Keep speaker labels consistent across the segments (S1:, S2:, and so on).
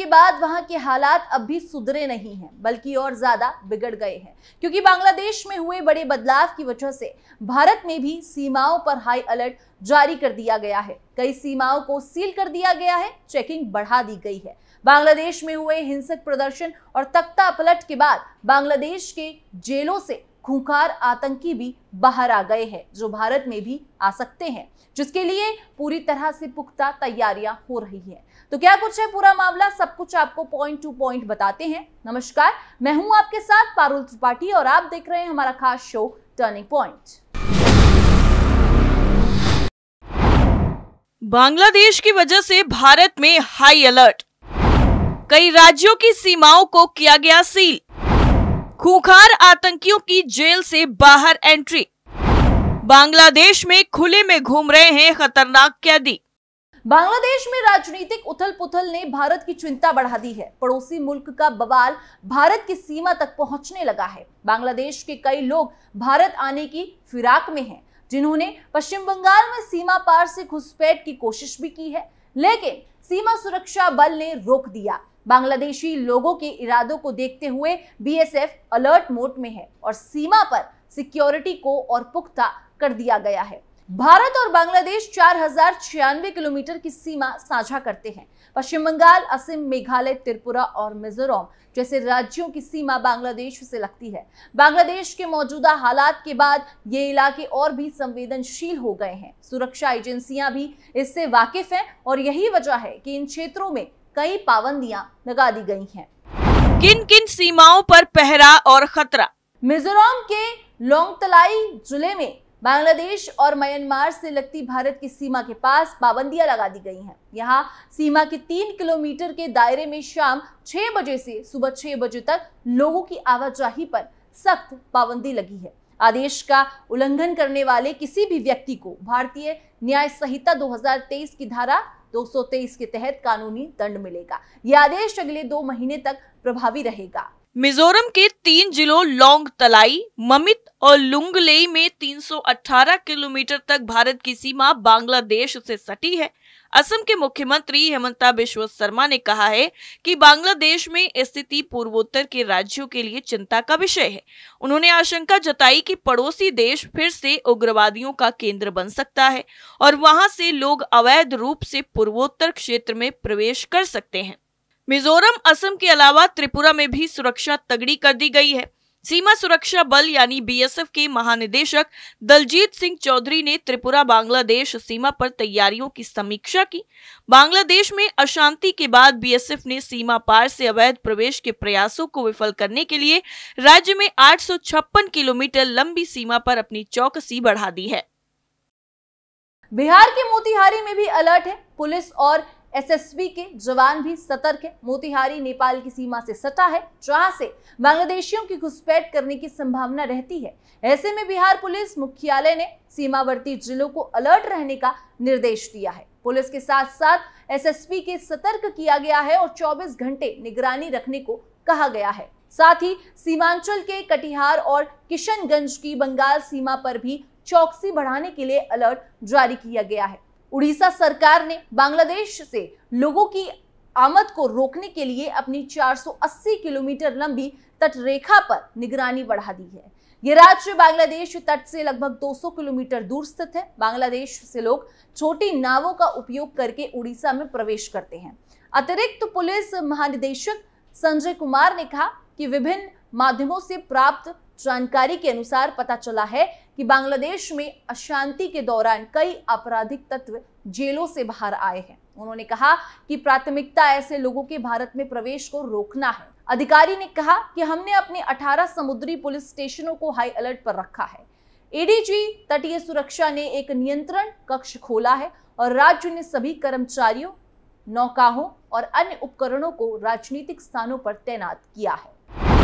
S1: बाद वहां के हालात अब भी सुधरे नहीं हैं, बल्कि और ज्यादा बिगड़ गए हैं, क्योंकि बांग्लादेश में हुए बड़े बदलाव की वजह से भारत में भी सीमाओं पर हाई अलर्ट जारी कर दिया गया है। कई सीमाओं को सील कर दिया गया है, चेकिंग बढ़ा दी गई है। बांग्लादेश में हुए हिंसक प्रदर्शन और तख्ता पलट के बाद बांग्लादेश के जेलों से खूंखार आतंकी भी बाहर आ गए हैं, जो भारत में भी आ सकते हैं, जिसके लिए पूरी तरह से पुख्ता तैयारियां हो रही हैं। तो क्या कुछ है पूरा मामला, सब कुछ आपको पॉइंट टू पॉइंट बताते हैं। नमस्कार, मैं हूं आपके साथ पारुल त्रिपाठी और आप देख रहे हैं हमारा खास शो टर्निंग पॉइंट।
S2: बांग्लादेश की वजह से भारत में हाई अलर्ट, कई राज्यों की सीमाओं को किया गया सील, खूंखार आतंकियों की जेल से बाहर एंट्री, बांग्लादेश में खुले में घूम रहे हैं खतरनाक कैदी।
S1: बांग्लादेश में राजनीतिक उथल पुथल ने भारत की चिंता बढ़ा दी है। पड़ोसी मुल्क का बवाल भारत की सीमा तक पहुंचने लगा है। बांग्लादेश के कई लोग भारत आने की फिराक में हैं, जिन्होंने पश्चिम बंगाल में सीमा पार से घुसपैठ की कोशिश भी की है, लेकिन सीमा सुरक्षा बल ने रोक दिया। बांग्लादेशी लोगों के इरादों को देखते हुए बीएसएफ अलर्ट मोड में है और सीमा पर सिक्योरिटी को और पुख्ता कर दिया गया है। भारत और बांग्लादेश 4096 किलोमीटर की सीमा साझा करते हैं। पश्चिम बंगाल, असम, मेघालय, त्रिपुरा और मिजोरम जैसे राज्यों की सीमा बांग्लादेश से लगती है। बांग्लादेश के मौजूदा हालात के बाद ये इलाके और भी संवेदनशील हो गए हैं। सुरक्षा एजेंसियां भी इससे वाकिफ हैं और यही वजह है कि इन क्षेत्रों में कई पाबंदियां लगा दी गई हैं।
S2: किन किन सीमाओं पर पहरा और खतरा?
S1: मिजोरम के लोंगतलाई जिले में बांग्लादेश और म्यांमार से लगती भारत की सीमा के पास पाबंदियां लगा दी गई हैं। यहाँ सीमा के 3 किलोमीटर के दायरे में शाम 6 बजे से सुबह 6 बजे तक लोगों की आवाजाही पर सख्त पाबंदी लगी है। आदेश का उल्लंघन करने वाले किसी भी व्यक्ति को भारतीय न्याय संहिता 2023 की धारा 223 के तहत कानूनी दंड मिलेगा। यह आदेश अगले 2 महीने तक प्रभावी रहेगा।
S2: मिजोरम के 3 जिलों लोंगतलाई, ममित और लुंगलेई में 318 किलोमीटर तक भारत की सीमा बांग्लादेश से सटी है। असम के मुख्यमंत्री हेमंता बिश्व शर्मा ने कहा है कि बांग्लादेश में स्थिति पूर्वोत्तर के राज्यों के लिए चिंता का विषय है। उन्होंने आशंका जताई कि पड़ोसी देश फिर से उग्रवादियों का केंद्र बन सकता है और वहां से लोग अवैध रूप से पूर्वोत्तर क्षेत्र में प्रवेश कर सकते हैं। मिजोरम, असम के अलावा त्रिपुरा में भी सुरक्षा तगड़ी कर दी गई है। सीमा सुरक्षा बल यानी बीएसएफ के महानिदेशक दलजीत सिंह चौधरी ने त्रिपुरा बांग्लादेश सीमा पर तैयारियों की समीक्षा की। बांग्लादेश में अशांति के बाद बीएसएफ ने सीमा पार से अवैध प्रवेश के प्रयासों को विफल करने के लिए राज्य में 856 किलोमीटर लंबी सीमा पर अपनी चौकसी बढ़ा दी है।
S1: बिहार के मोतिहारी में भी अलर्ट है। पुलिस और एसएसबी के जवान भी सतर्क है। मोतिहारी नेपाल की सीमा से सटा है, जहां से बांग्लादेशियों की घुसपैठ करने की संभावना रहती है। ऐसे में बिहार पुलिस मुख्यालय ने सीमावर्ती जिलों को अलर्ट रहने का निर्देश दिया है। पुलिस के साथ साथ एसएसबी के सतर्क किया गया है और 24 घंटे निगरानी रखने को कहा गया है। साथ ही सीमांचल के कटिहार और किशनगंज की बंगाल सीमा पर भी चौकसी बढ़ाने के लिए अलर्ट जारी किया गया है। उड़ीसा सरकार ने बांग्लादेश से लोगों की आमद को रोकने के लिए अपनी 480 किलोमीटर लंबी तटरेखा पर निगरानी बढ़ा दी है। यह राज्य बांग्लादेश तट से लगभग 200 किलोमीटर दूर स्थित है। बांग्लादेश से लोग छोटी नावों का उपयोग करके उड़ीसा में प्रवेश करते हैं। अतिरिक्त पुलिस महानिदेशक संजय कुमार ने कहा कि विभिन्न माध्यमों से प्राप्त जानकारी के अनुसार पता चला है कि बांग्लादेश में अशांति के दौरान कई आपराधिक तत्व जेलों से बाहर आए हैं। उन्होंने कहा कि प्राथमिकता ऐसे लोगों के भारत में प्रवेश को रोकना है। अधिकारी ने कहा कि हमने अपने 18 समुद्री पुलिस स्टेशनों को हाई अलर्ट पर रखा है। एडीजी तटीय सुरक्षा ने एक नियंत्रण कक्ष खोला है और राज्य ने सभी कर्मचारियों, नौकाओं और अन्य उपकरणों को राजनीतिक स्थानों पर तैनात किया है।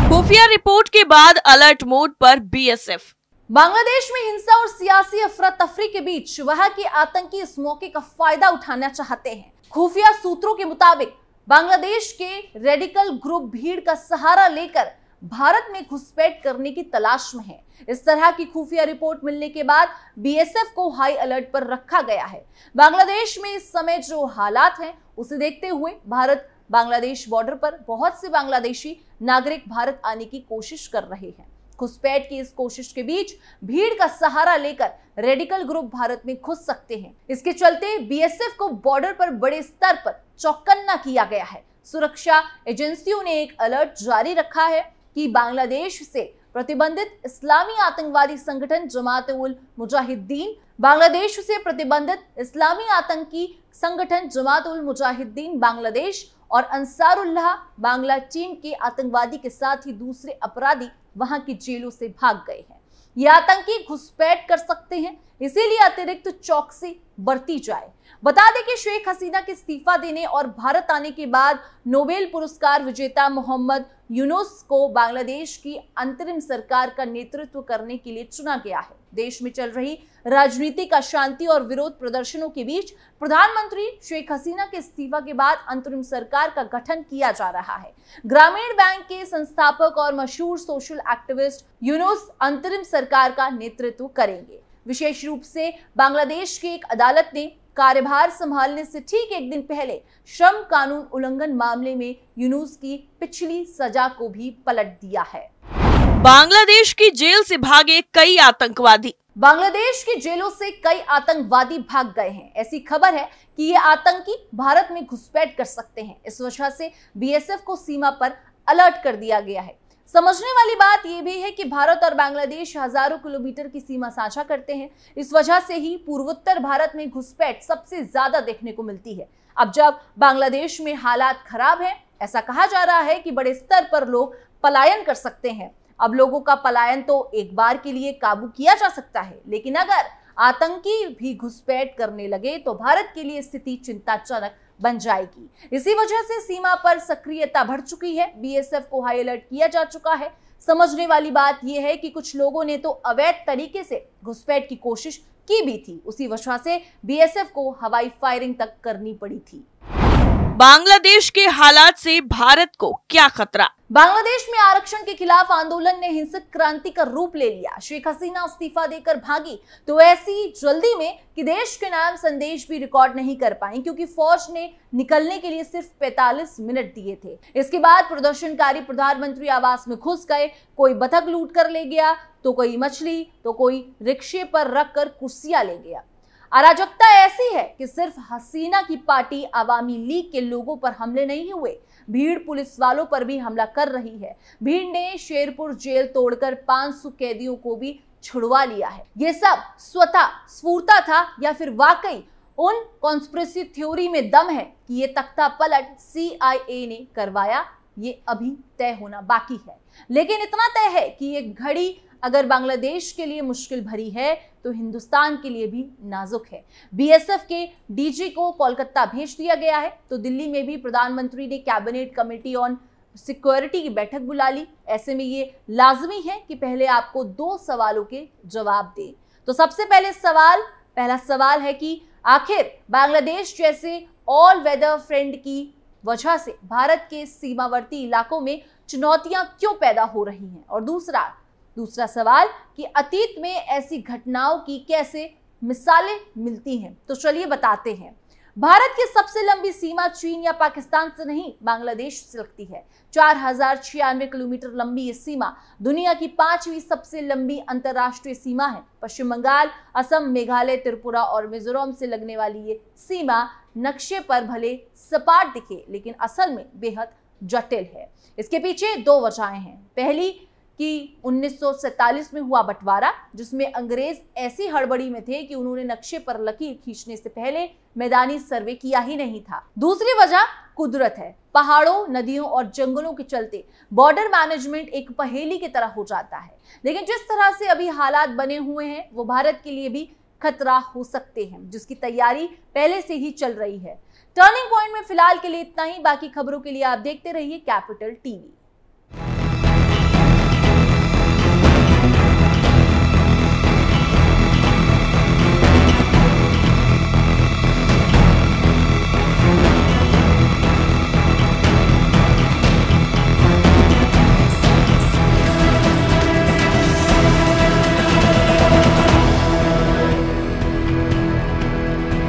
S2: खुफिया रिपोर्ट के बाद अलर्ट मोड पर बीएसएफ।
S1: बांग्लादेश में हिंसा और सियासी अफरा तफरी के बीच वहां के आतंकी इस मौके का फायदा उठाना चाहते हैं। खुफिया सूत्रों के मुताबिक बांग्लादेश के रेडिकल ग्रुप भीड़ का सहारा लेकर भारत में घुसपैठ करने की तलाश में है। इस तरह की खुफिया रिपोर्ट मिलने के बाद बीएसएफ को हाई अलर्ट पर रखा गया है। बांग्लादेश में इस समय जो हालात हैं उसे देखते हुए भारत बांग्लादेश बॉर्डर पर बहुत से बांग्लादेशी नागरिक भारत आने की कोशिश कर रहे हैं। घुसपैठ की इस कोशिश के बीच भीड़ का सहारा लेकर रेडिकल ग्रुप भारत में घुस सकते हैं। इसके चलते बीएसएफ को बॉर्डर पर बड़े स्तर पर चौकन्ना किया गया है। सुरक्षा एजेंसियों ने एक अलर्ट जारी रखा है कि बांग्लादेश से प्रतिबंधित इस्लामी आतंकवादी संगठन जमात उल मुजाहिदीन, बांग्लादेश से प्रतिबंधित इस्लामी आतंकी संगठन जमात उल मुजाहिदीन बांग्लादेश और अंसारुल्लाह बांग्ला टीम के आतंकवादी के साथ ही दूसरे अपराधी वहां की जेलों से भाग गए हैं। ये आतंकी घुसपैठ कर सकते हैं, इसीलिए अतिरिक्त चौकसी बरती जाए। बता दें कि शेख हसीना के इस्तीफा देने और भारत आने के बाद नोबेल पुरस्कार विजेता मोहम्मद यूनुस को बांग्लादेश की अंतरिम सरकार का नेतृत्व करने के लिए चुना गया है। देश में चल रही राजनीतिक अशांति और विरोध प्रदर्शनों के बीच प्रधानमंत्री शेख हसीना के इस्तीफा के बाद अंतरिम सरकार का गठन किया जा रहा है। ग्रामीण बैंक के संस्थापक और मशहूर सोशल एक्टिविस्ट यूनुस अंतरिम सरकार का नेतृत्व करेंगे। विशेष रूप से बांग्लादेश की एक अदालत ने कार्यभार संभालने से ठीक एक दिन पहले श्रम कानून उल्लंघन मामले में यूनुस की पिछली सजा को भी पलट दिया है।
S2: बांग्लादेश की जेल से भागे कई आतंकवादी।
S1: बांग्लादेश की जेलों से कई आतंकवादी भाग गए हैं। ऐसी खबर है कि ये आतंकी भारत में घुसपैठ कर सकते हैं। इस वजह से बीएसएफ को सीमा पर अलर्ट कर दिया गया है। समझने वाली बात यह भी है कि भारत और बांग्लादेश हजारों किलोमीटर की सीमा साझा करते हैं। इस वजह से ही पूर्वोत्तर भारत में घुसपैठ सबसे ज्यादा देखने को मिलती है। अब जब बांग्लादेश में हालात खराब हैं, ऐसा कहा जा रहा है कि बड़े स्तर पर लोग पलायन कर सकते हैं। अब लोगों का पलायन तो एक बार के लिए काबू किया जा सकता है, लेकिन अगर आतंकी भी घुसपैठ करने लगे तो भारत के लिए स्थिति चिंताजनक बन जाएगी। इसी वजह से सीमा पर सक्रियता बढ़ चुकी है। बीएसएफ को हाई अलर्ट किया जा चुका है। समझने वाली बात यह है कि कुछ लोगों ने तो अवैध तरीके से घुसपैठ की कोशिश की भी थी। उसी वजह से बीएसएफ को हवाई फायरिंग तक करनी पड़ी थी।
S2: बांग्लादेश के हालात से भारत को क्या खतरा?
S1: बांग्लादेश में आरक्षण के खिलाफ आंदोलन ने हिंसक क्रांति का रूप ले लिया। शेख हसीना इस्तीफा देकर भागी तो ऐसी जल्दी में कि देश के नाम संदेश भी रिकॉर्ड नहीं कर पाई, क्योंकि फौज ने निकलने के लिए सिर्फ 45 मिनट दिए थे। इसके बाद प्रदर्शनकारी प्रधानमंत्री आवास में घुस गए। कोई बतख लूट कर ले गया, तो कोई मछली, तो कोई रिक्शे पर रखकर कुर्सियां ले गया। अराजकता ऐसी है कि सिर्फ हसीना की पार्टी आवामी लीग के लोगों पर हमले नहीं हुए, भीड़ पुलिस वालों पर भी हमला कर रही है। भीड़ ने शेरपुर जेल तोड़कर 500 कैदियों को भी छुड़वा लिया है। ये सब स्वतः स्फूर्ता था या फिर वाकई उन कॉन्स्पिरेसी थ्योरी में दम है कि ये तख्ता पलट CIA ने करवाया? ये अभी तय होना बाकी है। लेकिन इतना तय है कि ये घड़ी अगर बांग्लादेश के लिए मुश्किल भरी है तो हिंदुस्तान के लिए भी नाजुक है। बीएसएफ के डीजी को कोलकाता भेज दिया गया है, तो दिल्ली में भी प्रधानमंत्री ने कैबिनेट कमेटी ऑन सिक्योरिटी की बैठक बुला ली। ऐसे में ये लाजमी है कि पहले आपको 2 सवालों के जवाब दें। तो सबसे पहला सवाल है कि आखिर बांग्लादेश जैसे ऑल वेदर फ्रेंड की वजह से भारत के सीमावर्ती इलाकों में चुनौतियां क्यों पैदा हो रही हैं, और दूसरा सवाल कि अतीत में ऐसी घटनाओं की कैसे मिसालें मिलती हैं। तो चलिए बताते हैं। भारत की सबसे लंबी सीमा चीन या पाकिस्तान से नहीं, बांग्लादेश से लगती है। 4096 किलोमीटर लंबी ये सीमा दुनिया की 5वीं सबसे लंबी अंतर्राष्ट्रीय सीमा है। पश्चिम बंगाल, असम, मेघालय, त्रिपुरा और मिजोरम से लगने वाली ये सीमा नक्शे पर भले सपाट दिखे, लेकिन असल में बेहद जटिल है। इसके पीछे 2 वजहें हैं। पहली कि 1947 में हुआ बंटवारा, जिसमें अंग्रेज ऐसी हड़बड़ी में थे कि उन्होंने नक्शे पर लकीर खींचने से पहले मैदानी सर्वे किया ही नहीं था। दूसरी वजह कुदरत है। पहाड़ों, नदियों और जंगलों के चलते बॉर्डर मैनेजमेंट एक पहेली की तरह हो जाता है। लेकिन जिस तरह से अभी हालात बने हुए हैं वो भारत के लिए भी खतरा हो सकते हैं, जिसकी तैयारी पहले से ही चल रही है। टर्निंग पॉइंट में फिलहाल के लिए इतना ही। बाकी खबरों के लिए आप देखते रहिए कैपिटल टीवी।